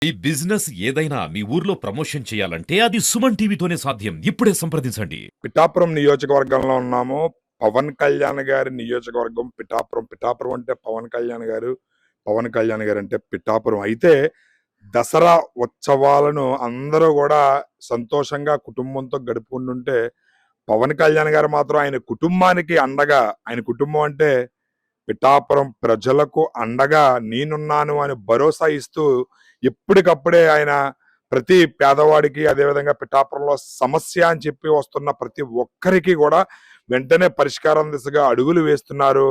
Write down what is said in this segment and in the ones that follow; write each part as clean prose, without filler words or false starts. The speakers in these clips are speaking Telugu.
ఈ బిజినెస్ ఏదైనా మీ ఊర్లో ప్రమోషన్ చేయాలంటే అది సుమన్ టీవీతోనే సాధ్యం. ఇప్పుడే సంప్రదించండి. పిఠాపురం నియోజకవర్గంలో ఉన్నాము. పవన్ కళ్యాణ్ గారి నియోజకవర్గం పిఠాపురం. పిఠాపురం అంటే పవన్ కళ్యాణ్ గారు, పవన్ కళ్యాణ్ గారు అంటే పిఠాపురం. అయితే దసరా ఉత్సవాలను అందరూ కూడా సంతోషంగా కుటుంబంతో గడుపుకుంటుంటే పవన్ కళ్యాణ్ గారు మాత్రం ఆయన కుటుంబానికి అండగా, ఆయన కుటుంబం అంటే పిఠాపురం ప్రజలకు అండగా నేనున్నాను అని భరోసా ఇస్తూ ఎప్పటికప్పుడే ఆయన ప్రతి పేదవాడికి, అదేవిధంగా పిఠాపురంలో సమస్య అని చెప్పి వస్తున్న ప్రతి ఒక్కరికి కూడా వెంటనే పరిష్కారం దిశగా అడుగులు వేస్తున్నారు.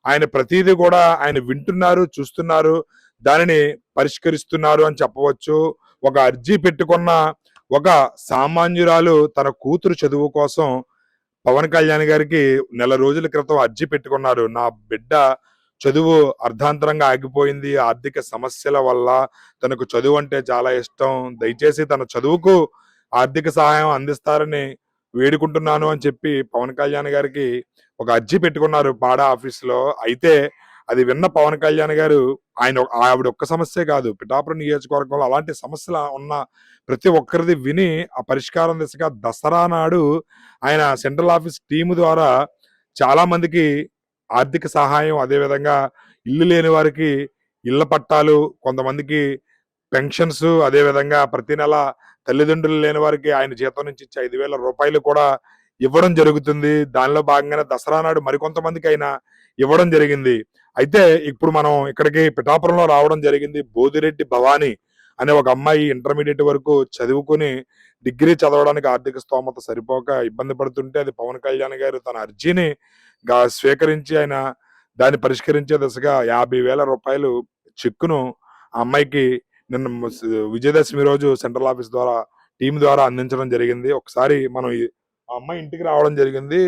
ఆయన ప్రతిదీ కూడా ఆయన వింటున్నారు, చూస్తున్నారు, దానిని పరిష్కరిస్తున్నారు అని చెప్పవచ్చు. ఒక అర్జీ పెట్టుకున్న ఒక సామాన్యురాలు తన కూతురు చదువు కోసం పవన్ కళ్యాణ్ గారికి నెల రోజుల క్రితం అర్జీ పెట్టుకున్నారు. నా బిడ్డ చదువు అర్ధాంతరంగా ఆగిపోయింది ఆర్థిక సమస్యల వల్ల. తనకు చదువు అంటే చాలా ఇష్టం. దయచేసి తన చదువుకు ఆర్థిక సహాయం అందిస్తారని వేడుకుంటున్నాను అని చెప్పి పవన్ కళ్యాణ్ గారికి ఒక అర్జీ పెట్టుకున్నారు పాడా ఆఫీసులో. అయితే అది విన్న పవన్ కళ్యాణ్ గారు ఆవిడ ఒక్క సమస్యే కాదు, పిఠాపురం నియోజకవర్గంలో అలాంటి సమస్యలు ఉన్న ప్రతి ఒక్కరిది విని ఆ పరిష్కారం దిశగా దసరా నాడు ఆయన సెంట్రల్ ఆఫీస్ టీము ద్వారా చాలా మందికి ఆర్థిక సహాయం, అదేవిధంగా ఇల్లు లేని వారికి ఇళ్ల పట్టాలు, కొంతమందికి పెన్షన్స్, అదేవిధంగా ప్రతి నెల తల్లిదండ్రులు లేని వారికి ఆయన జీతం నుంచి ఇచ్చే 5,000 రూపాయలు కూడా ఇవ్వడం జరుగుతుంది. దానిలో భాగంగానే దసరా నాడు మరికొంతమందికి ఆయన ఇవ్వడం జరిగింది. అయితే ఇప్పుడు మనం ఇక్కడికి పిఠాపురంలో రావడం జరిగింది. బోదిరెడ్డి భవానీ అనే ఒక అమ్మాయి ఇంటర్మీడియట్ వరకు చదువుకుని డిగ్రీ చదవడానికి ఆర్థిక స్తోమత సరిపోక ఇబ్బంది పడుతుంటే అది పవన్ కళ్యాణ్ గారు తన అర్జీని స్వీకరించి ఆయన దాన్ని పరిష్కరించే దిశగా 50,000 రూపాయలు చెక్కును ఆ అమ్మాయికి నిన్న విజయదశమి రోజు సెంట్రల్ ఆఫీస్ ద్వారా టీం ద్వారా అందించడం జరిగింది. ఒకసారి మనం ఆ అమ్మాయి ఇంటికి రావడం జరిగింది.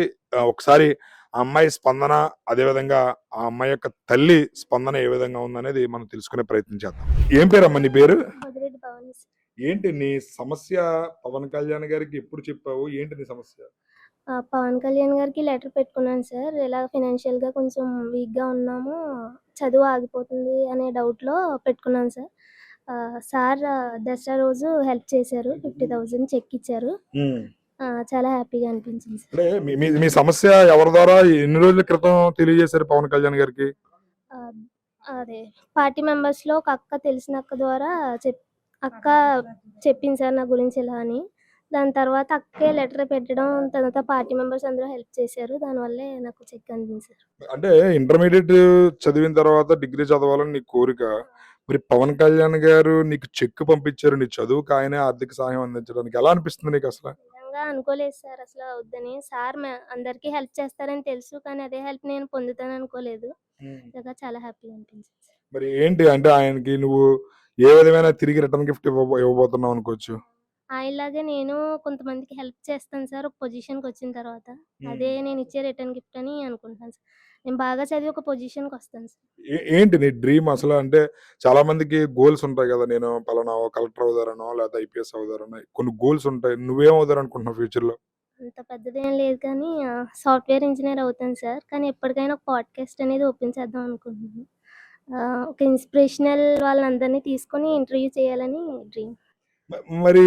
ఒకసారి ఆ అమ్మాయి స్పందన, అదేవిధంగా ఆ అమ్మాయి యొక్క తల్లి స్పందన ఏ విధంగా ఉందనేది మనం తెలుసుకునే ప్రయత్నం చేద్దాం. ఏం పేరమ్మా నీ పేరు? ఏంటి నీ సమస్య? పవన్ కళ్యాణ్ గారికి ఎప్పుడు చెప్పావు? ఏంటి నీ సమస్య? పవన్ కళ్యాణ్ గారికి లెటర్ పెట్టుకున్నాను సార్. ఇలా ఫైనాన్షియల్‌గా కొంచెం వీక్‌గా ఉన్నాము. చదువు ఆగిపోతుంది అనే డౌట్‌లో పెట్టుకున్నాను సార్. సార్ దసరా రోజు హెల్ప్ చేశారు. 50,000 చెక్ ఇచ్చారు. చాలా హ్యాపీగా అనిపించింది సార్. అంటే మీ సమస్య ఎవరి ద్వారా ఎన్ని రోజుల క్రితం తెలియజేశారు పవన్ కళ్యాణ్ గారికి? అదే పార్టీ మెంబర్స్‌లో ఒక అక్క, తెలిసిన అక్క ద్వారా అక్క చెప్పింది సార్ నా గురించి ఇలా అని. దాని తర్వాత అక్కే లెటర్ పెట్టడం, తర్వాత పార్టీ మెంబర్స్ అందరూ హెల్ప్ చేశారు. దానివల్లే నాకు చెక్ అందింది సార్. అంటే ఇంటర్మీడియట్ చదివిన తర్వాత డిగ్రీ చదవాలని నీ కోరిక. మరి పవన్ కళ్యాణ్ గారు నీకు చెక్ పంపించారు. నీ చదువుకు ఆయనే ఆర్థిక సహాయం అందించడానికి ఎలా అనిపిస్తుంది నీకు అసలు? నిజంగా అనుకోలేదు సార్ అసలు వద్దని. సార్ అందరికీ హెల్ప్ చేస్తారని తెలుసు, కానీ అదే హెల్ప్ నేను పొందుతాను అనుకోలేదు. నిజంగా చాలా హ్యాపీగా అనిపించింది సార్. మరి ఏంటి అంటే ఆయనకి నువ్వు ఏ విధమైన తిరిగి రిటర్న్ గిఫ్ట్ ఇవ్వబోతున్నావు అనుకోవచ్చు? ఆయనలాగే నేను కొంతమందికి హెల్ప్ చేస్తాను సార్ ఒక పొజిషన్‌కి వచ్చిన తర్వాత. అదే నేను ఇచ్చే రిటర్న్ గిఫ్ట్ అని అనుకుంటున్నాను సార్. నేను బాగా చదివి ఒక పొజిషన్‌కి వస్తాను సార్. ఏంటి నీ డ్రీమ్ అసలు? అంటే చాలా మందికి గోల్స్ ఉంటాయి కదా, నేను పలానా కలెక్టర్ అవుతారనో లేదా ఐపీఎస్ అవుతారనో కొన్ని గోల్స్ ఉంటాయి. నువ్వేం అవుతారు అనుకుంటున్నావు ఫ్యూచర్‌లో? అంత పెద్దదేం లేదు కానీ సాఫ్ట్‌వేర్ ఇంజినీర్ అవుతాను సార్. కానీ ఎప్పటికైనా ఒక పాడ్‌కాస్ట్ అనేది ఓపెన్ చేద్దాం అనుకుంటున్నాను. ఒక ఇన్స్పిరేషనల్ వాళ్ళందరినీ తీసుకొని ఇంటర్వ్యూ చేయాలని డ్రీమ్. మరి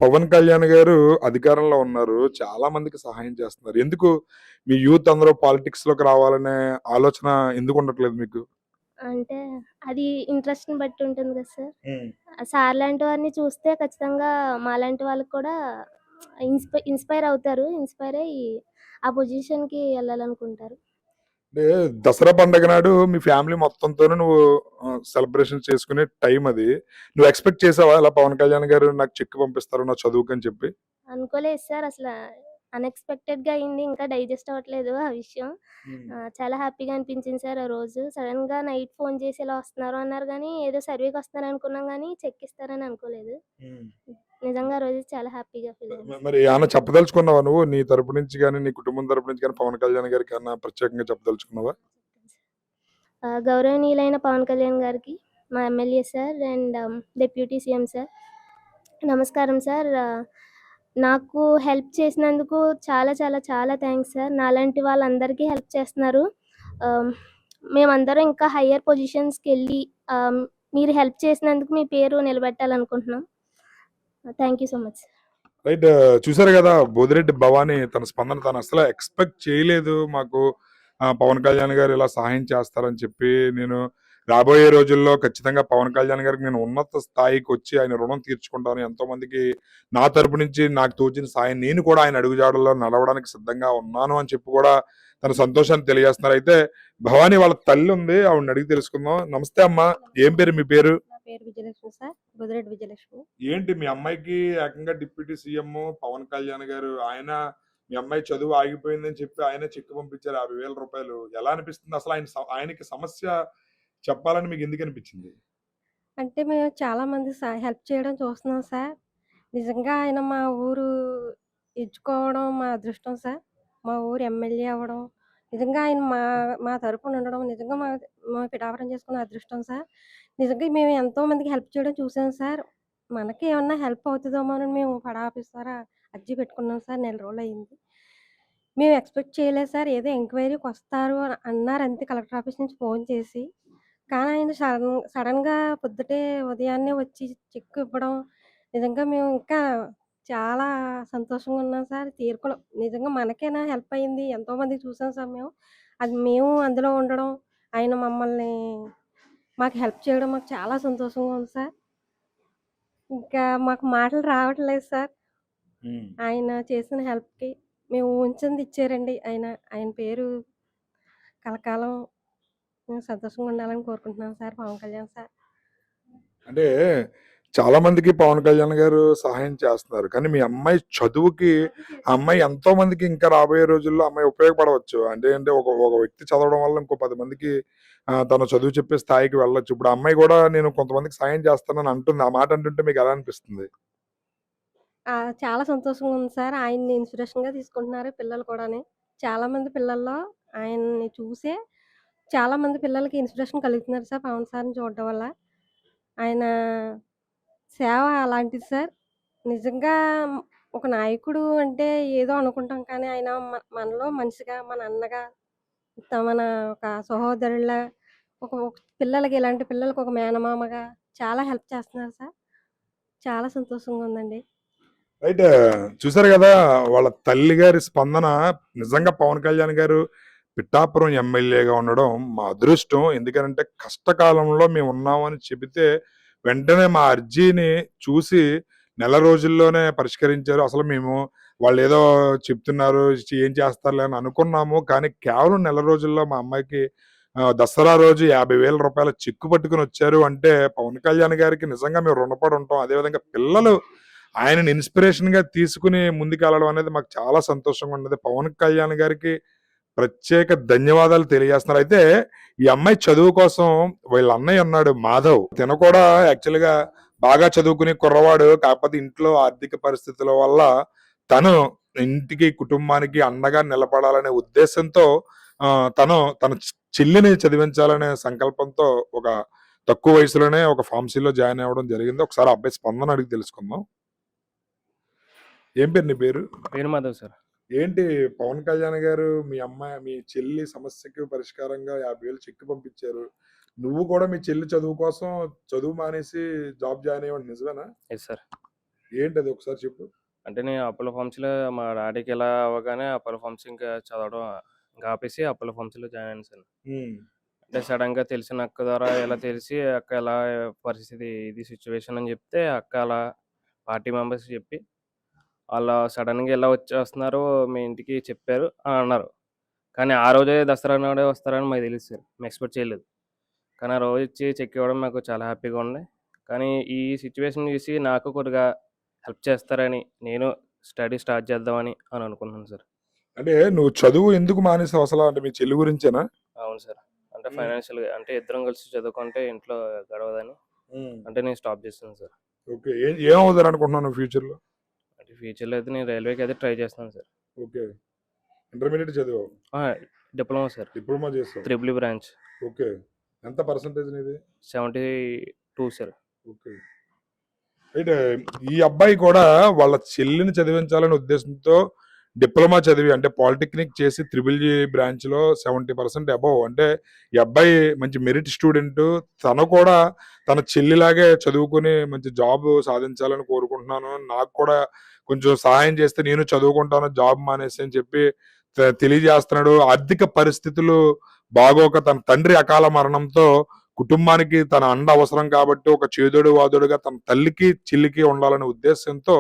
పవన్ కళ్యాణ్ గారు అధికారంలో ఉన్నారు. చాలా మందికి సహాయం చేస్తున్నారు. ఎందుకు మీ యూత్ అందరూ పాలిటిక్స్ లోకి రావాలనే ఆలోచన ఎందుకు ఉండట్లేదు మీకు? అంటే అది ఇంట్రెస్ట్‌ని బట్టి ఉంటుంది కదా సార్. సార్ లాంటి వారిని చూస్తే ఖచ్చితంగా మాలాంటి వాళ్ళకి కూడా ఇన్‌స్పైర్ అవుతారు. ఇన్‌స్పైర్ అయ్యి ఆ పొజిషన్‌కి వెళ్ళాలనుకుంటారు. అంటే దసరా పండగ నాడు మీ ఫ్యామిలీ మొత్తంతోనే నువ్వు సెలబ్రేషన్ చేసుకునే టైం అది. నువ్వు ఎక్స్‌పెక్ట్ చేసావా ఇలా పవన్ కళ్యాణ్ గారు నాకు చెక్ పంపిస్తారు నా చదువుకని చెప్పి? అనుకోలేదు సార్ అసల. అన్‌ఎక్స్‌పెక్టెడ్‌గా అయింది. ఇంకా డైజెస్ట్ అవ్వట్లేదు ఆ విషయం. చాలా హ్యాపీగా అనిపించింది సార్ ఆ రోజు. సడెన్‌గా నైట్ ఫోన్ చేసి ఇలా వస్తున్నారు అన్నారు గానీ, ఏదో సర్వేకి వస్తున్నారు అనుకున్నాం గానీ, చెక్ ఇస్తారని అనుకోలేదు. నిజంగా ఆ రోజు చాలా హ్యాపీగా ఫీల్ అయ్యాను. మరి ఏమన్నా చెప్పదలుచుకున్నావా నువ్వు? నీ తరపు నుంచి గాని, నీ కుటుంబం తరపు నుంచి గాని పవన్ కళ్యాణ్ గారికి ఏమన్నా ప్రత్యేకంగా చెప్పదలుచుకున్నావా? గౌరవనీయులైన పవన్ కళ్యాణ్ గారికి, మా MLA sir and deputy CM sir, నమస్కారం సార్. నాకు హెల్ప్ చేసినందుకు చాలా చాలా చాలా థ్యాంక్స్ సార్. నాలాంటి వాళ్ళందరికీ హెల్ప్ చేస్తున్నారు. మేమందరం ఇంకా హయ్యర్ పొజిషన్స్‌కెళ్ళి మీరు హెల్ప్ చేసినందుకు మీ పేరు నిలబెట్టాలనుకుంటున్నాం. Thank you so much. Right. చూసారు కదా బోదిరెడ్డి భవానీ తన స్పందన. తను అసలు ఎక్స్పెక్ట్ చేయలేదు మాకు పవన్ కళ్యాణ్ గారు ఇలా సహాయం చేస్తారని చెప్పి. నేను రాబోయే రోజుల్లో ఖచ్చితంగా పవన్ కళ్యాణ్ గారికి నేను ఉన్నత స్థాయికి వచ్చి ఆయన రుణం తీర్చుకుంటాను. ఎంతో మందికి నా తరపు నుంచి నాకు తోచిన సాయం నేను కూడా ఆయన అడుగుజాడల్లో నడవడానికి సిద్ధంగా ఉన్నాను అని చెప్పి కూడా తన సంతోషాన్ని తెలియజేస్తున్నారు. అయితే భవానీ వాళ్ళ తల్లి ఉంది, ఆవిడని అడిగి తెలుసుకుందాం. నమస్తే అమ్మా, ఏం పేరు మీ పేరు? నా పేరు విజయలక్ష్మి సార్, బుదిరెడ్డి విజయలక్ష్మి. ఏంటి మీ అమ్మాయికి ఏకంగా డిప్యూటీ సీఎం పవన్ కళ్యాణ్ గారు ఆయన మీ అమ్మాయి చదువు ఆగిపోయిందని చెప్పి ఆయన చెక్ పంపించారు 50,000 రూపాయలు. ఎలా అనిపిస్తుంది అసలు? ఆయనకి సమస్య చెప్పాలని మీకు ఎందుకు అనిపించింది? అంటే మేము చాలా మంది హెల్ప్ చేయడం చూస్తున్నాం సార్. నిజంగా ఆయన మా ఊరు ఇచ్చుకోవడం మా అదృష్టం సార్. మా ఊరు ఎమ్మెల్యే అవ్వడం, నిజంగా ఆయన మా మా తరపున ఉండడం నిజంగా మా పిఠాపురం చేసుకున్న అదృష్టం సార్. నిజంగా మేము ఎంతో మందికి హెల్ప్ చేయడం చూసాం సార్. మనకి ఏమన్నా హెల్ప్ అవుతుందేమో అని మేము పడా ఆఫీస్ ద్వారా అర్జీ పెట్టుకున్నాం సార్. నెల రోజులు అయింది. మేము ఎక్స్పెక్ట్ చేయలేదు సార్. ఏదో ఎంక్వైరీకి వస్తారు అని అన్నారు అంతే, కలెక్టర్ ఆఫీస్ నుంచి ఫోన్ చేసి. కానీ ఆయన సడన్‌గా పొద్దుటే ఉదయాన్నే వచ్చి చెక్ ఇవ్వడం, నిజంగా మేము ఇంకా చాలా సంతోషంగా ఉన్నాం సార్. తీర్పులో నిజంగా మనకేనా హెల్ప్ అయింది, ఎంతోమందికి చూసాం సార్ మేము. అది మేము అందులో ఉండడం, ఆయన మాకు హెల్ప్ చేయడం మాకు చాలా సంతోషంగా ఉంది సార్. ఇంకా మాకు మాటలు రావట్లేదు సార్. ఆయన చేసిన హెల్ప్‌కి మేము ఊహించింది ఇచ్చారండి ఆయన. ఆయన పేరు కలకాలం మేము సంతోషంగా ఉండాలని కోరుకుంటున్నాం సార్, పవన్ కళ్యాణ్ సార్. అంటే చాలా మందికి పవన్ కళ్యాణ్ గారు సహాయం చేస్తున్నారు. కానీ మీ అమ్మాయి చదువుకి ఆ అమ్మాయి ఎంతో మందికి ఇంకా రాబోయే రోజుల్లో అమ్మాయి ఉపయోగపడవచ్చు. అంటే ఒక ఒక వ్యక్తి చదవడం వల్ల ఇంకో 10 మందికి తను చదువు చెప్పే స్థాయికి వెళ్ళొచ్చు. ఇప్పుడు ఆ అమ్మాయి కూడా నేను కొంతమందికి సాయం చేస్తానని అంటుంది. ఆ మాట అంటుంటే మీకు ఎలా అనిపిస్తుంది? చాలా సంతోషంగా ఉంది సార్. ఆయన్ని ఇన్స్పిరేషన్‌గా తీసుకుంటున్నారు పిల్లలు కూడాని. చాలామంది పిల్లల్లో ఆయన్ని చూసే చాలామంది పిల్లలకి ఇన్స్పిరేషన్ కలుగుతున్నారు సార్ పవన్ సార్‌ని చూడడం వల్ల. ఆయన సేవ అలాంటిది సార్. నిజంగా ఒక నాయకుడు అంటే ఏదో అనుకుంటాం కానీ ఆయన మనలో మనిషిగా, మన అన్నగా, మన ఒక సహోదరుడిలా, ఒక ఒక పిల్లలకి ఇలాంటి పిల్లలకి ఒక మేనమామగా చాలా హెల్ప్ చేస్తున్నారు సార్. చాలా సంతోషంగా ఉందండి. రైట్. చూసారు కదా వాళ్ళ తల్లి గారి స్పందన. నిజంగా పవన్ కళ్యాణ్ గారు పిఠాపురం ఎమ్మెల్యేగా ఉండడం మా అదృష్టం. ఎందుకంటే కష్టకాలంలో మేము ఉన్నామని చెబితే వెంటనే మా అర్జీని చూసి నెల రోజుల్లోనే పరిష్కరించారు. అసలు మేము వాళ్ళు ఏదో చెప్తున్నారు ఏం చేస్తారులే అని అనుకున్నాము. కానీ కేవలం నెల రోజుల్లో మా అమ్మాయికి దసరా రోజు 50,000 రూపాయల చెక్కు పట్టుకుని వచ్చారు అంటే పవన్ కళ్యాణ్ గారికి నిజంగా మేము రుణపడి ఉంటాం. అదేవిధంగా పిల్లలు ఆయనని ఇన్స్పిరేషన్ గా తీసుకుని ముందుకెళ్ళడం అనేది మాకు చాలా సంతోషంగా ఉన్నది. పవన్ కళ్యాణ్ గారికి ప్రత్యేక ధన్యవాదాలు తెలియజేస్తున్నారు. అయితే ఈ అమ్మాయి చదువు కోసం వీళ్ళ అన్నయ్య ఉన్నాడు మాధవ్. తను కూడా యాక్చువల్ గా బాగా చదువుకునే కుర్రవాడు. కాకపోతే ఇంట్లో ఆర్థిక పరిస్థితుల వల్ల తను ఇంటికి కుటుంబానికి అండగా నిలబడాలనే ఉద్దేశంతో తన చెల్లిని చదివించాలనే సంకల్పంతో ఒక తక్కువ వయసులోనే ఒక ఫార్మసీలో జాయిన్ అవ్వడం జరిగింది. ఒకసారి అబ్బాయి స్పందన అడిగి తెలుసుకుందాం. ఏం పేరు నీ పేరు? పేరు మాధవ్ సార్. ఏంటి పవన్ కళ్యాణ్ గారు మీ చెల్లి సమస్యకి పరిష్కారంగా 50,000 చెక్ పంపించారు. నువ్వు కూడా మీ చెల్లి చదువు కోసం చదువు మానేసి జాబ్ జాయిన్ అయ్యావు, నిజమేనా? Yes sir. ఏంటి అది ఒకసారి చెప్పు. అంటే నేను అపోలో ఫార్మసీలో మా డాడీకి ఇలా అవ్వగానే అపోలో ఫార్మసీ ఇంకా చదవడం ఇంకా ఆపేసి అపోలో ఫార్మసీలో జాయిన్ అయ్యాను సార్. అంటే సడన్గా తెలిసిన అక్క ద్వారా ఇలా తెలిసి అక్క ఎలా పరిస్థితి ఇది సిచ్యువేషన్ అని చెప్తే అక్క అలా పార్టీ మెంబర్స్ చెప్పి వాళ్ళు సడన్గా ఇలా వచ్చేస్తున్నారు మీ ఇంటికి చెప్పారు అని అన్నారు. కానీ ఆ రోజే దసరా నాడే వస్తారని మాకు తెలియదు సార్. మేము ఎక్స్పెక్ట్ చేయలేదు. కానీ ఆ రోజు ఇచ్చి చెక్ ఇవ్వడం మాకు చాలా హ్యాపీగా ఉంది. కానీ ఈ సిచ్యువేషన్ చూసి నాకు కొద్దిగా హెల్ప్ చేస్తారని నేను స్టడీ స్టార్ట్ చేద్దామని అని అనుకుంటున్నాను సార్. అంటే నువ్వు చదువు ఎందుకు మానేసావు అసలు? అంటే మీ చెల్లి గురించేనా? అవును సార్. అంటే ఫైనాన్షియల్గా అంటే ఇద్దరం కలిసి చదువుకుంటే ఇంట్లో గడవదని అంటే నేను స్టాప్ చేస్తాను సార్. ఓకే. ఏమవుతారు అనుకుంటున్నాను ఫ్యూచర్ లో? అంటే ఫ్యూచర్లో అయితే నేను రైల్వేకి అయితే ట్రై చేస్తాను సార్. ఓకే. ఇంటర్మీడియట్ చదివావు? Diploma sir. డిప్లొమా చేస్తావు? Triple branch. ఓకే. ఎంత పర్సంటేజ్ నీది? 72 సార్. ఓకే. అయితే ఈ అబ్బాయి కూడా వాళ్ళ చెల్లిని చదివించాలనే ఉద్దేశంతో డిప్లొమా చదివి అంటే పాలిటెక్నిక్ చేసి త్రిబుల్ బ్రాంచ్ లో 70% అబౌవ్, అంటే ఈ అబ్బాయి మంచి మెరిట్ స్టూడెంట్. తను కూడా తన చెల్లిలాగే చదువుకుని మంచి జాబ్ సాధించాలని కోరుకుంటున్నాను. నాకు కూడా కొంచెం సహాయం చేస్తే నేను చదువుకుంటాను జాబ్ మానేసి అని చెప్పి తెలియజేస్తున్నాడు. ఆర్థిక పరిస్థితులు బాగోక తన తండ్రి అకాల మరణంతో కుటుంబానికి తన అండ అవసరం కాబట్టి ఒక చేదోడు వాదోడుగా తన తల్లికి చెల్లికి ఉండాలనే ఉద్దేశంతో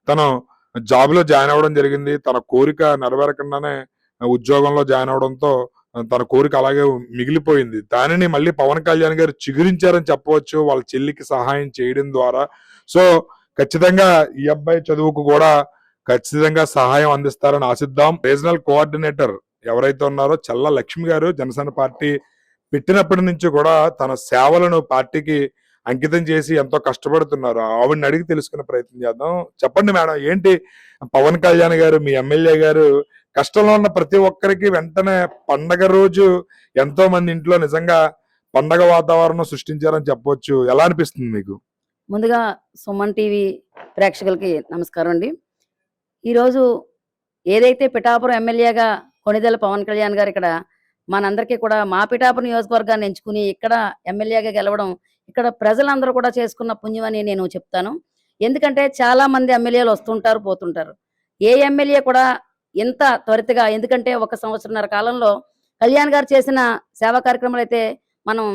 తను జాబ్ లో జాయిన్ అవ్వడం జరిగింది. తన కోరిక నెరవేరకుండానే ఉద్యోగంలో జాయిన్ అవడంతో తన కోరిక అలాగే మిగిలిపోయింది. దానిని మళ్ళీ పవన్ కళ్యాణ్ గారు చిగురించారని చెప్పవచ్చు వాళ్ళ చెల్లికి సహాయం చేయడం ద్వారా. సో ఖచ్చితంగా ఈ అబ్బాయి చదువుకు కూడా ఖచ్చితంగా సహాయం అందిస్తారని ఆశిద్దాం. రీజనల్ కోఆర్డినేటర్ ఎవరైతే ఉన్నారో చల్లా లక్ష్మి గారు జనసేన పార్టీ పెట్టినప్పటి నుంచి కూడా తన సేవలను పార్టీకి అంకితం చేసి ఎంతో కష్టపడుతున్నారు. ఆవిడని అడిగి తెలుసుకునే ప్రయత్నం చేద్దాం. చెప్పండి మేడం, ఏంటి పవన్ కళ్యాణ్ గారు మీ ఎమ్మెల్యే గారు కష్టంలో ఉన్న ప్రతి ఒక్కరికి వెంటనే పండగ రోజు ఎంతో మంది ఇంట్లో నిజంగా పండగ వాతావరణం సృష్టించారని చెప్పవచ్చు. ఎలా అనిపిస్తుంది మీకు? ముందుగా సుమన్ టీవీ ప్రేక్షకులకి నమస్కారం అండి. ఈరోజు ఏదైతే పిఠాపురం ఎమ్మెల్యేగా కొణిదెల పవన్ కళ్యాణ్ గారు ఇక్కడ మనందరికీ కూడా మా పిఠాపురం నియోజకవర్గాన్ని ఎంచుకుని ఇక్కడ ఎమ్మెల్యేగా గెలవడం ఇక్కడ ప్రజలందరూ కూడా చేసుకున్న పుణ్యం అని నేను చెప్తాను. ఎందుకంటే చాలా మంది ఎమ్మెల్యేలు వస్తుంటారు పోతుంటారు. ఏ ఎమ్మెల్యే కూడా ఇంత త్వరితగా, ఎందుకంటే 1 సంవత్సరన్నర కాలంలో కళ్యాణ్ గారు చేసిన సేవా కార్యక్రమాలు అయితే మనం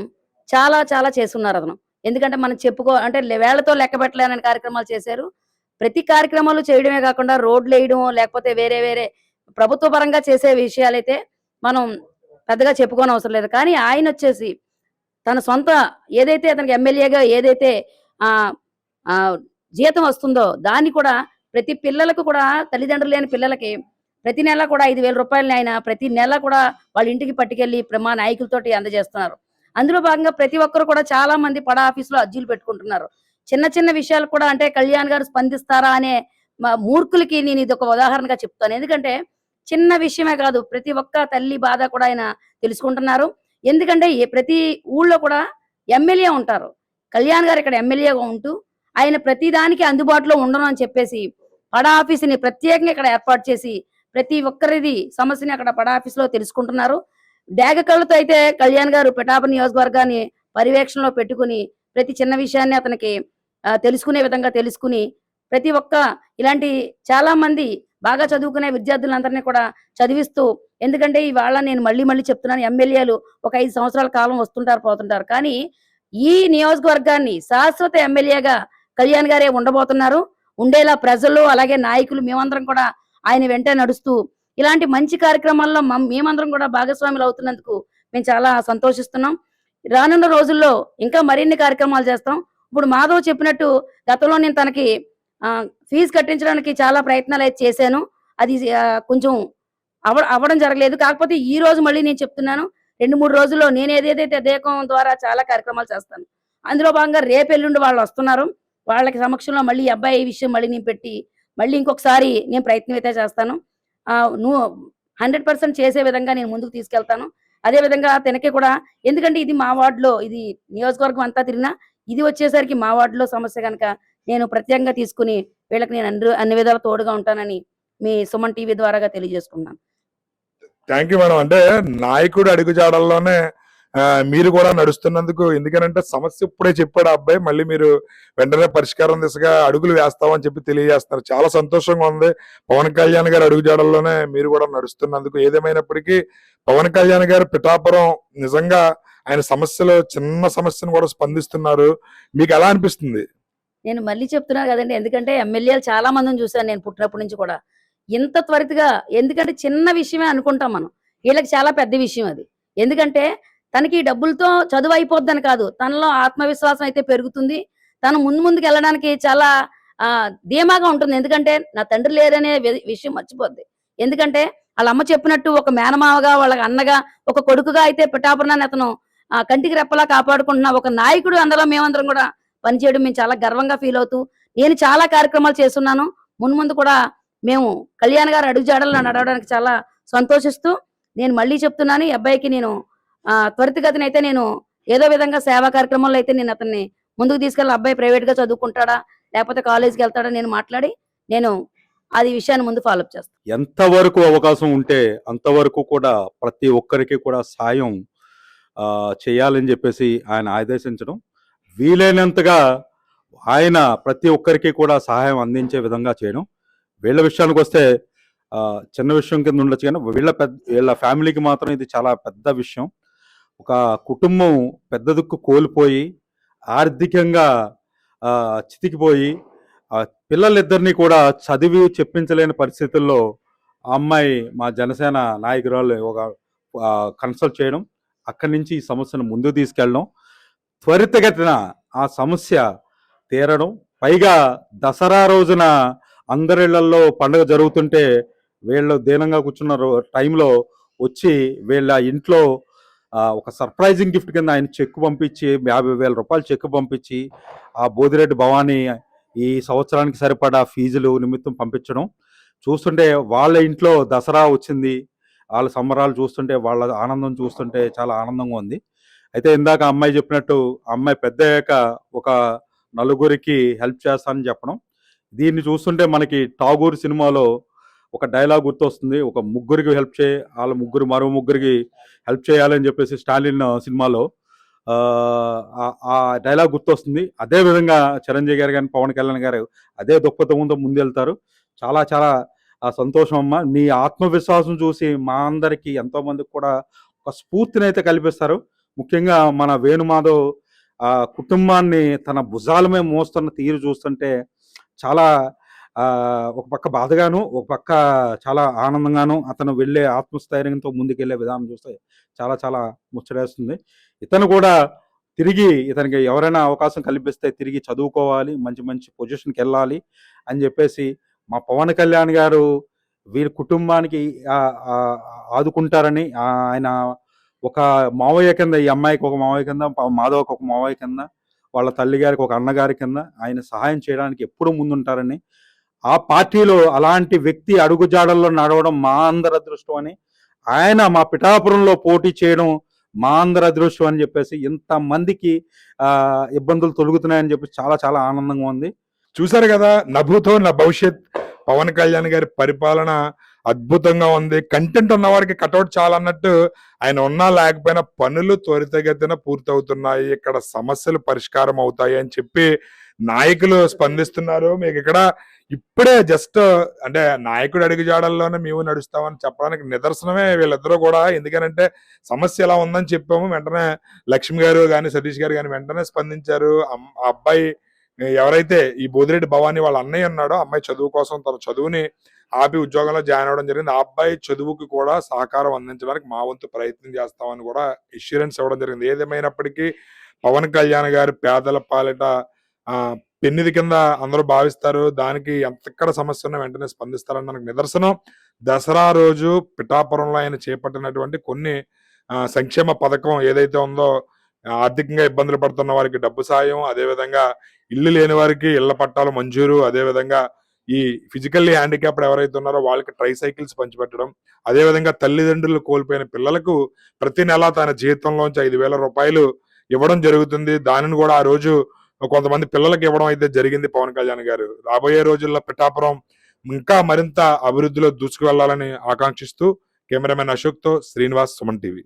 చాలా చాలా చేస్తున్నారు అతను. ఎందుకంటే మనం అంటే వేళ్లతో లెక్క పెట్టలేని కార్యక్రమాలు చేశారు. ప్రతి కార్యక్రమాలు చేయడమే కాకుండా రోడ్లు వేయడం లేకపోతే వేరే వేరే ప్రభుత్వ పరంగా చేసే విషయాలైతే మనం పెద్దగా చెప్పుకోని అవసరం లేదు. కానీ ఆయన వచ్చేసి తన సొంత ఏదైతే అతనికి ఎమ్మెల్యేగా ఏదైతే జీతం వస్తుందో దాన్ని కూడా ప్రతి పిల్లలకు కూడా, తల్లిదండ్రులు లేని పిల్లలకి ప్రతి నెల కూడా 5,000 రూపాయలని ఆయన ప్రతి నెల కూడా వాళ్ళ ఇంటికి పట్టుకెళ్లి మా నాయకులతోటి అందజేస్తున్నారు. అందులో భాగంగా ప్రతి ఒక్కరు కూడా చాలా మంది పడా ఆఫీసులో అర్జీలు పెట్టుకుంటున్నారు. చిన్న చిన్న విషయాలు కూడా అంటే కళ్యాణ్ గారు స్పందిస్తారా అనే మూర్ఖులకి నేను ఇది ఒక ఉదాహరణగా చెప్తాను. ఎందుకంటే చిన్న విషయమే కాదు, ప్రతి ఒక్క తల్లి బాధ కూడా ఆయన తెలుసుకుంటున్నారు. ఎందుకంటే ప్రతి ఊళ్ళో కూడా ఎమ్మెల్యే ఉంటారు. కళ్యాణ్ గారు ఇక్కడ ఎమ్మెల్యేగా ఉంటూ ఆయన ప్రతి దానికి అందుబాటులో ఉండను అని చెప్పేసి పడా ఆఫీసుని ప్రత్యేకంగా ఇక్కడ ఏర్పాటు చేసి ప్రతి ఒక్కరిది సమస్యని అక్కడ పడా ఆఫీసులో తెలుసుకుంటున్నారు. డాగ కళ్ళతో అయితే కళ్యాణ్ గారు పిఠాపురం నియోజకవర్గాన్ని పర్యవేక్షణలో పెట్టుకుని ప్రతి చిన్న విషయాన్ని అతనికి తెలుసుకునే విధంగా తెలుసుకుని ప్రతి ఒక్క ఇలాంటి చాలా మంది బాగా చదువుకునే విద్యార్థులందరినీ కూడా చదివిస్తూ, ఎందుకంటే ఇవాళ నేను మళ్ళీ చెప్తున్నాను, ఎమ్మెల్యేలు ఒక 5 సంవత్సరాల కాలం వస్తుంటారు పోతుంటారు. కానీ ఈ నియోజకవర్గాన్ని శాశ్వత ఎమ్మెల్యేగా కళ్యాణ్ గారే ఉండబోతున్నారు. ఉండేలా ప్రజలు అలాగే నాయకులు మేమందరం కూడా ఆయన వెంటే నడుస్తూ ఇలాంటి మంచి కార్యక్రమాల్లో మేమందరం కూడా భాగస్వాములు అవుతున్నందుకు మేము చాలా సంతోషిస్తున్నాం. రానున్న రోజుల్లో ఇంకా మరిన్ని కార్యక్రమాలు చేస్తాం. ఇప్పుడు మాధవ్ చెప్పినట్టు గతంలో నేను తనకి ఫీజు కట్టించడానికి చాలా ప్రయత్నాలు అయితే చేశాను. అది కొంచెం అవ్వడం జరగలేదు. కాకపోతే ఈ రోజు మళ్ళీ నేను చెప్తున్నాను, 2-3 రోజుల్లో నేను ఏదైతే దేకం ద్వారా చాలా కార్యక్రమాలు చేస్తాను. అందులో భాగంగా రేపు ఎల్లుండి వాళ్ళు వస్తున్నారు. వాళ్ళకి సమక్షంలో మళ్ళీ ఈ అబ్బాయి విషయం మళ్ళీ నేను పెట్టి మళ్ళీ ఇంకొకసారి నేను ప్రయత్నం అయితే చేస్తాను. నువ్వు 100% చేసే విధంగా నేను ముందుకు తీసుకెళ్తాను. అదే విధంగా తనకి కూడా, ఎందుకంటే ఇది మా వార్డులో, ఇది నియోజకవర్గం అంతా తిరిగినా ఇది వచ్చేసరికి మా వార్డులో సమస్య కనుక నేను ప్రత్యేకంగా తీసుకుని వీళ్ళకి నేను అన్ని విధాలు తోడుగా ఉంటానని మీ సుమన్ టీవీ ద్వారాగా తెలియజేసుకున్నాను. Thank you madam. అంటే నాయకుడు అడుగుజాడల్లోనే మీరు కూడా నడుస్తున్నందుకు, ఎందుకనంటే సమస్య ఇప్పుడే చెప్పాడు ఆ అబ్బాయి, మళ్ళీ మీరు వెంటనే పరిష్కారం దిశగా అడుగులు వేస్తామని చెప్పి తెలియజేస్తున్నారు. చాలా సంతోషంగా ఉంది. పవన్ కళ్యాణ్ గారు అడుగుజాడల్లోనే మీరు కూడా నడుస్తున్నందుకు. ఏదేమైనప్పటికీ పవన్ కళ్యాణ్ గారు పిఠాపురం నిజంగా ఆయన సమస్యలు, చిన్న సమస్యను కూడా స్పందిస్తున్నారు. మీకు ఎలా అనిపిస్తుంది? నేను మళ్ళీ చెప్తున్నాను కదండి, ఎందుకంటే ఎమ్మెల్యేలు చాలా మందిని చూశాను నేను పుట్టినప్పటి నుంచి కూడా. ఇంత త్వరితగా, ఎందుకంటే చిన్న విషయమే అనుకుంటాం మనం, వీళ్ళకి చాలా పెద్ద విషయం అది. ఎందుకంటే తనకి డబ్బులతో చదువు అయిపోద్దని కాదు, తనలో ఆత్మవిశ్వాసం అయితే పెరుగుతుంది. తను ముందుకు వెళ్ళడానికి చాలా ధీమాగా ఉంటుంది. ఎందుకంటే నా తండ్రి లేరనే విషయం మర్చిపోద్ది. ఎందుకంటే వాళ్ళ అమ్మ చెప్పినట్టు ఒక మేనమావగా, వాళ్ళ అన్నగా, ఒక కొడుకుగా అయితే పిఠాపురాన్ని అతను కంటికి రెప్పలా కాపాడుకుంటున్న ఒక నాయకుడు. అందులో మేమందరం కూడా పనిచేయడం మేము చాలా గర్వంగా ఫీల్ అవుతూ, నేను చాలా కార్యక్రమాలు చేస్తున్నాను. ముందు కూడా మేము కళ్యాణ్ గారు అడుగుజాడల్లో నడవడానికి చాలా సంతోషిస్తూ, నేను మళ్ళీ చెప్తున్నాను, ఈ అబ్బాయికి నేను త్వరితగతిన అయితే నేను ఏదో విధంగా సేవా కార్యక్రమాల్లో అయితే నేను అతన్ని ముందుకు తీసుకెళ్ళి, అబ్బాయి ప్రైవేట్ గా చదువుకుంటాడా లేకపోతే కాలేజీకి వెళ్తాడా నేను మాట్లాడి నేను అది విషయాన్ని ముందు ఫాలోఅప్ చేస్తాం. ఎంతవరకు అవకాశం ఉంటే అంతవరకు కూడా ప్రతి ఒక్కరికి కూడా సాయం చేయాలని చెప్పేసి ఆయన ఆదేశించడం, వీలైనంతగా ఆయన ప్రతి ఒక్కరికి కూడా సహాయం అందించే విధంగా చేయడం. వీళ్ళ విషయానికి వస్తే చిన్న విషయం కింద ఉండొచ్చు, కానీ వీళ్ళ ఫ్యామిలీకి మాత్రం ఇది చాలా పెద్ద విషయం. ఒక కుటుంబం పెద్ద దిక్కు కోల్పోయి ఆర్థికంగా చితికిపోయి పిల్లలిద్దరినీ కూడా చదివి చెప్పించలేని పరిస్థితుల్లో ఆ అమ్మాయి మా జనసేన నాయకురాలు ఒక కన్సల్ట్ చేయడం, అక్కడి నుంచి ఈ సమస్యను ముందుకు తీసుకెళ్ళడం, త్వరితగతిన ఆ సమస్య తీరడం. పైగా దసరా రోజున అందరిళ్లలో పండుగ జరుగుతుంటే వీళ్ళు దీనంగా కూర్చున్న టైంలో వచ్చి వీళ్ళ ఇంట్లో ఒక సర్ప్రైజింగ్ గిఫ్ట్ కింద ఆయన చెక్ పంపించి 50,000 రూపాయలు చెక్ పంపించి ఆ బోదిరెడ్డి భవానీ ఈ సంవత్సరానికి సరిపడా ఫీజులు నిమిత్తం పంపించడం చూస్తుంటే, వాళ్ళ ఇంట్లో దసరా వచ్చింది, వాళ్ళ సంబరాలు చూస్తుంటే, వాళ్ళ ఆనందం చూస్తుంటే చాలా ఆనందంగా ఉంది. అయితే ఇందాక అమ్మాయి చెప్పినట్టు అమ్మాయి పెద్ద అయ్యాక ఒక నలుగురికి హెల్ప్ చేస్తానని చెప్పడం, దీన్ని చూస్తుంటే మనకి ఠాగూర్ సినిమాలో ఒక డైలాగ్ గుర్తొస్తుంది. ఒక ముగ్గురికి హెల్ప్ చేయి, వాళ్ళ ముగ్గురు మరో ముగ్గురికి హెల్ప్ చేయాలని చెప్పేసి స్టాలిన్ సినిమాలో ఆ డైలాగ్ గుర్తొస్తుంది. అదేవిధంగా చిరంజీవి గారు కానీ పవన్ కళ్యాణ్ గారు అదే దృక్పథంతో ముందెళ్తారు. చాలా చాలా సంతోషం అమ్మ. నీ ఆత్మవిశ్వాసం చూసి మా అందరికీ ఎంతోమందికి కూడా ఒక స్ఫూర్తిని అయితే కల్పిస్తారు. ముఖ్యంగా మన వేణుమాధవ్ కుటుంబాన్ని తన భుజాల మీద మోస్తున్న తీరు చూస్తుంటే చాలా ఒక పక్క బాధగాను, ఒక పక్క చాలా ఆనందంగాను, అతను వెళ్ళే ఆత్మస్థైర్యంతో ముందుకెళ్లే విధానం చూస్తే చాలా చాలా ముచ్చటేస్తుంది. ఇతను కూడా తిరిగి ఇతనికి ఎవరైనా అవకాశం కల్పిస్తే తిరిగి చదువుకోవాలి, మంచి మంచి పొజిషన్కి వెళ్ళాలి అని చెప్పేసి మా పవన్ కళ్యాణ్ గారు వీరి కుటుంబానికి ఆదుకుంటారని, ఆయన ఒక మావయ్య కింద, ఈ అమ్మాయికి ఒక మావయ్య కింద, మాధవకి ఒక మావయ్య కింద, వాళ్ళ తల్లి గారికి ఒక అన్నగారి కింద ఆయన సహాయం చేయడానికి ఎప్పుడూ ముందుంటారని, ఆ పార్టీలో అలాంటి వ్యక్తి అడుగుజాడల్లో నడవడం మా అందరి అదృష్టం అని, ఆయన మా పిఠాపురంలో పోటీ చేయడం మా అందరి అదృష్టం అని చెప్పేసి, ఇంతమందికి ఇబ్బందులు తొలుగుతున్నాయని చెప్పి చాలా చాలా ఆనందంగా ఉంది. చూసారు కదా, నభూతో నా భవిష్యత్ పవన్ కళ్యాణ్ గారి పరిపాలన అద్భుతంగా ఉంది. కంటెంట్ ఉన్న వారికి కటౌట్ చాలా అన్నట్టు ఆయన ఉన్నా లేకపోయినా పనులు త్వరితగతిన పూర్తవుతున్నాయి, ఇక్కడ సమస్యలు పరిష్కారం అవుతాయి అని చెప్పి నాయకులు స్పందిస్తున్నారు. మీకు ఇక్కడ ఇప్పుడే జస్ట్ అంటే నాయకుడు అడుగుజాడల్లోనే మేము నడుస్తామని చెప్పడానికి నిదర్శనమే వీళ్ళిద్దరూ కూడా. ఎందుకనంటే సమస్య ఎలా ఉందని చెప్పాము, వెంటనే లక్ష్మి గారు కానీ సతీష్ గారు కానీ వెంటనే స్పందించారు. ఆ అబ్బాయి ఎవరైతే ఈ బోదిరెడ్డి భవానీ వాళ్ళ అన్నయ్య ఉన్నాడో, అమ్మాయి చదువు కోసం తన చదువుని ఆపి ఉద్యోగంలో జాయిన్ అవ్వడం జరిగింది. ఆ అబ్బాయి చదువుకి కూడా సహకారం అందించడానికి మా వంతు ప్రయత్నం చేస్తామని కూడా ఇష్యూరెన్స్ ఇవ్వడం జరిగింది. ఏదేమైనప్పటికీ పవన్ కళ్యాణ్ గారు పేదల పాలిట పెన్నిది కింద అందరూ భావిస్తారు. దానికి ఎక్కడ సమస్య ఉన్నా వెంటనే స్పందిస్తారని మనకు నిదర్శనం. దసరా రోజు పిఠాపురంలో ఆయన చేపట్టినటువంటి కొన్ని సంక్షేమ పథకం ఏదైతే ఉందో, ఆర్థికంగా ఇబ్బందులు పడుతున్న వారికి డబ్బు సాయం, అదేవిధంగా ఇల్లు లేని వారికి ఇళ్ల పట్టాలు మంజూరు, అదేవిధంగా ఈ ఫిజికల్లీ హ్యాండిక్యాప్డ్ ఎవరైతే ఉన్నారో వాళ్ళకి ట్రై సైకిల్స్ పంచిపెట్టడం, అదేవిధంగా తల్లిదండ్రులు కోల్పోయిన పిల్లలకు ప్రతి నెల తన జీతంలోంచి 5,000 రూపాయలు ఇవ్వడం జరుగుతుంది. దానిని కూడా ఆ రోజు కొంతమంది పిల్లలకు ఇవ్వడం అయితే జరిగింది పవన్ కళ్యాణ్ గారు. రాబోయే రోజుల్లో పిఠాపురం ఇంకా మరింత అభివృద్ధిలో దూసుకు వెళ్లాలని ఆకాంక్షిస్తూ కెమెరామెన్ అశోక్తో శ్రీనివాస్, సుమన్ టీవీ.